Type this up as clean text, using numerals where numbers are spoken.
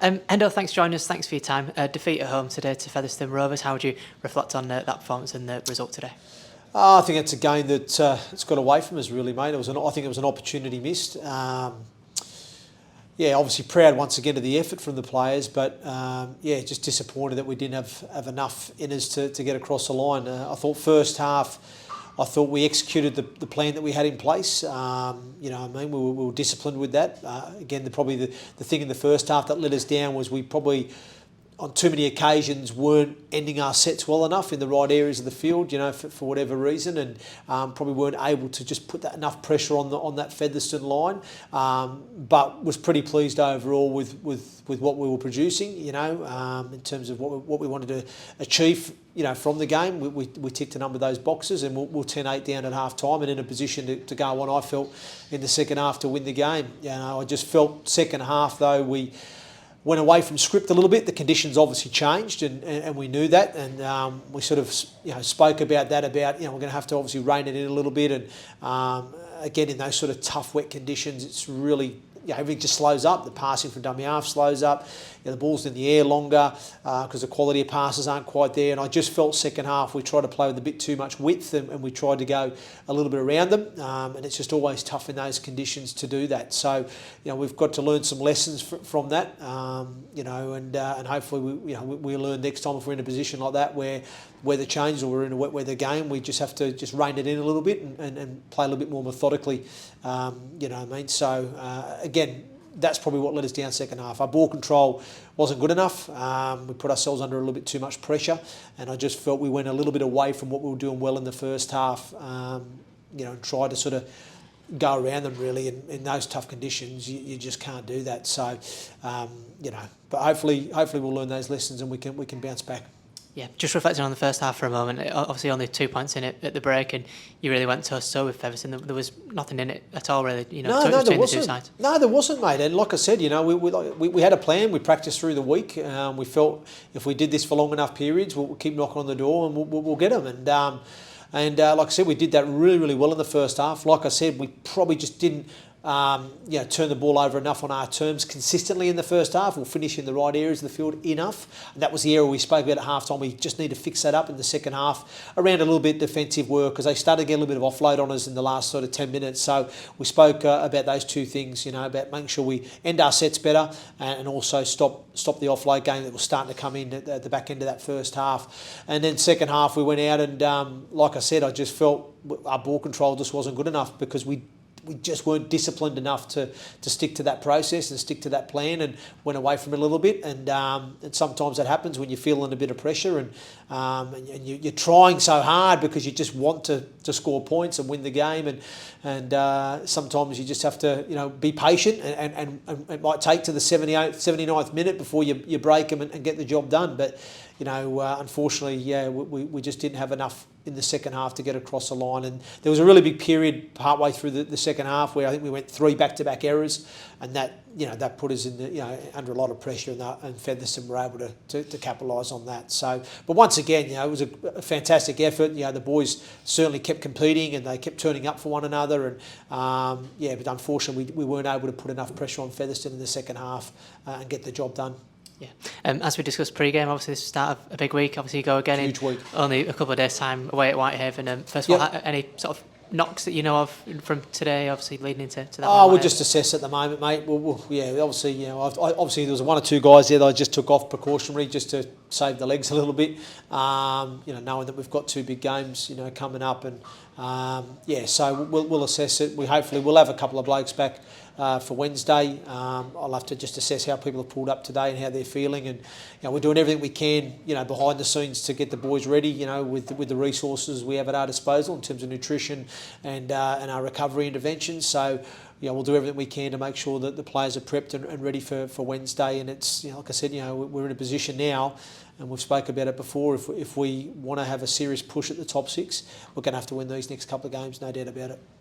Endo, thanks for joining us. Thanks for your time. Defeat at home today to Featherstone Rovers. How would you reflect on that performance and the result today? I think it's a game that it's got away from us, really, mate. I think it was an opportunity missed. Yeah, obviously proud once again of the effort from the players, but yeah, just disappointed that we didn't have enough in us to get across the line. I thought first half, I thought we executed the plan that we had in place. You know, we were disciplined with that. Again, probably the thing in the first half that let us down was we probably, on too many occasions, weren't ending our sets well enough in the right areas of the field, you know, for whatever reason, and probably weren't able to just put that enough pressure on that Featherstone line. But was pretty pleased overall with what we were producing, you know, in terms of what we wanted to achieve, you know, from the game. We ticked a number of those boxes, and we're 10-8 down at half time and in a position to go on, I felt, in the second half to win the game. You know, I just felt second half, though, we went away from script a little bit. The conditions obviously changed, and we knew that, and we sort of, you know, spoke about that, about, you know, we're going to have to obviously rein it in a little bit, and again, in those sort of tough, wet conditions, it's really, you know, everything just slows up. The passing from dummy half slows up. You know, the ball's in the air longer because the quality of passes aren't quite there. And I just felt second half we tried to play with a bit too much width, and we tried to go a little bit around them. And it's just always tough in those conditions to do that. So, you know, we've got to learn some lessons from that. You know, and hopefully we learn next time if we're in a position like that where weather changes or we're in a wet weather game, we just have to just rein it in a little bit and play a little bit more methodically. You know what I mean? So again, that's probably what let us down second half. Our ball control wasn't good enough. We put ourselves under a little bit too much pressure, and I just felt we went a little bit away from what we were doing well in the first half. You know, and tried to sort of go around them really in those tough conditions. You just can't do that. So, you know, but hopefully we'll learn those lessons and we can bounce back. Yeah, just reflecting on the first half for a moment, obviously only 2 points in it at the break, and you really went toe-to-toe with Featherstone. There was nothing in it at all, really, you know, between the two sides. No, there wasn't, mate. And like I said, you know, we had a plan. We practiced through the week. We felt if we did this for long enough periods, we'll keep knocking on the door and we'll get them. And like I said, we did that really, really well in the first half. Like I said, we probably just didn't you know, turn the ball over enough on our terms consistently in the first half. We'll finish in the right areas of the field enough. And that was the area we spoke about at half time. We just need to fix that up in the second half around a little bit defensive work, because they started to get a little bit of offload on us in the last sort of 10 minutes. So we spoke about those two things, you know, about making sure we end our sets better and also stop the offload game that was starting to come in at the back end of that first half. And then second half we went out and, like I said, I just felt our ball control just wasn't good enough because we just weren't disciplined enough to stick to that process and stick to that plan, and went away from it a little bit. And sometimes that happens when you're feeling a bit of pressure and you're trying so hard because you just want to score points and win the game. And sometimes you just have to, you know, be patient, and it might take to the 78th, 79th minute before you break them and get the job done. But, you know, unfortunately, yeah, we just didn't have enough in the second half to get across the line. And there was a really big period partway through the second half where I think we went 3 back-to-back errors, and that, you know, that put us in the, you know, under a lot of pressure, and Featherstone were able to capitalise on that. So, but once again, you know, it was a fantastic effort. You know, the boys certainly kept competing and they kept turning up for one another, and yeah, but unfortunately we weren't able to put enough pressure on Featherstone in the second half and get the job done. Yeah, as we discussed pre-game, obviously this is the start of a big week. Obviously you go again Huge week. Only a couple of days' time away at Whitehaven. First of all, any sort of knocks that you know of from today, obviously leading into that? Oh, we'll just assess at the moment, mate. Yeah, obviously, you know, obviously there was 1 or 2 guys there that I just took off precautionary just to save the legs a little bit. You know, knowing that we've got 2 big games, you know, coming up, and yeah, so we'll assess it. We'll have a couple of blokes back for Wednesday. I'll have to just assess how people have pulled up today and how they're feeling, and, you know, we're doing everything we can, you know, behind the scenes to get the boys ready, you know, with the resources we have at our disposal in terms of nutrition and our recovery interventions. So, you know, we'll do everything we can to make sure that the players are prepped and ready for Wednesday. And it's, you know, like I said, you know, we're in a position now, and we've spoke about it before, if we want to have a serious push at the top 6, we're going to have to win these next couple of games, no doubt about it.